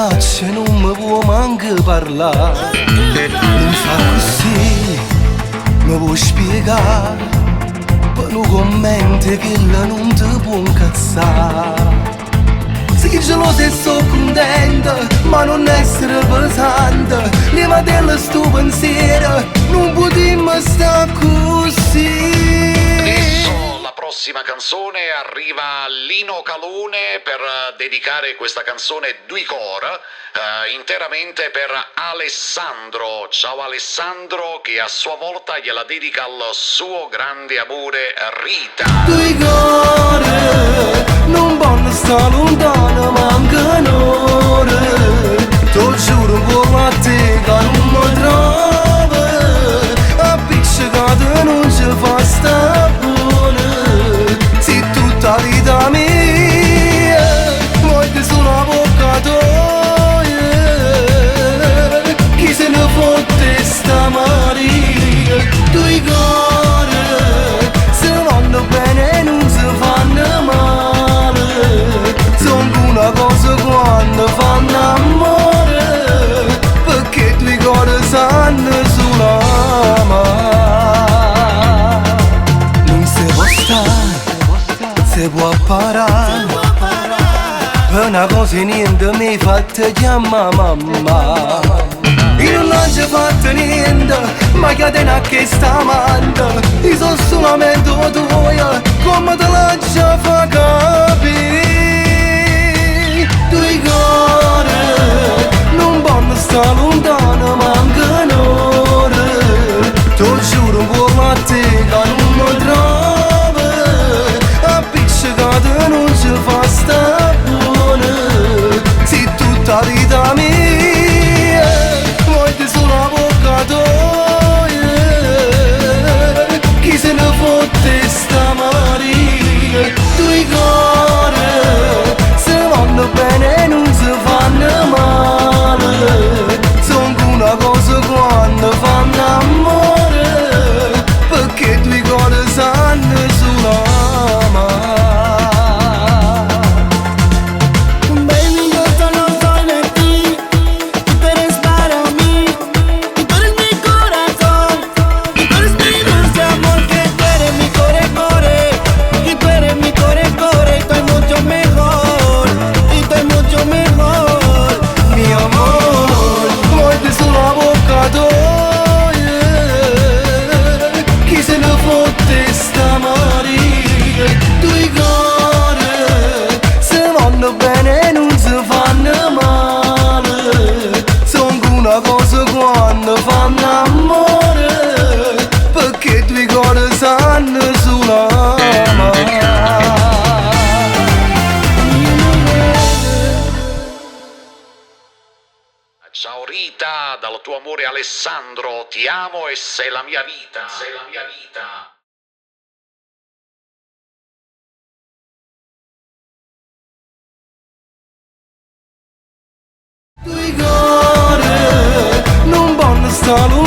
minacce non mi può manco parlare. Non fa così, mi può spiegare, per un commento che non ti può incazzare. Sì, geloso e sto contenta, ma non essere pesante. Levate sto pensiero, non potremmo stare così. Adesso la prossima canzone arriva Lino Calone per dedicare questa canzone Due Cor interamente per Alessandro. Ciao Alessandro, che a sua volta gliela dedica al suo grande amore Rita. Due cuore non vanno sta lontano, mancano ore. T'ho giuro come a te che non mi trovo, appiccicato non ci fa sta buona. Sei tutta vita mia, voglio solo avvocatoia. Chi se ne fotte sta Maria? Due cuore se vanno bene non si fanno male. Sono una cosa quando fanno amore, perché due cuori sanno solo amare. Non si può stare, si può parare, per una cosa niente mi fatta chiamare mamma. Io non ho già fatto niente, ma che te ne che sta amando. Io sono solamente tua, come te la già fa capire. Due cuori non vanno sta lontano, mancano ore. T'ho giuro come a te che non mi trovo, appiccicato non ci fa sta buona. Sei tutta vita mia, voglio solo avvocatoia. Chi se ne fotte sta Maria? Due cuori se vanno bene non si fanno male. Sono una cosa quando fanno amore, perché due cuori sanno solo amare. Baby, yo solo soy de ti, y tú eres para mí, y tú eres mi corazón, y tú eres mi dulce amor, que tú eres mi core core, y tú eres mi core core, y estoy mucho mejor, y estoy mucho mejor. Mio amore, voglio solo avvocatoia. Chi se ne fotte sta Maria? Due cuori se vanno bene non si fanno male. Sono una cosa quando fanno amore, perché due cuori sanno solo amare. Ciao Rita, dal tuo amore Alessandro, ti amo e sei la mia vita. Sei la mia vita. Due cuori non vanno sta lontano.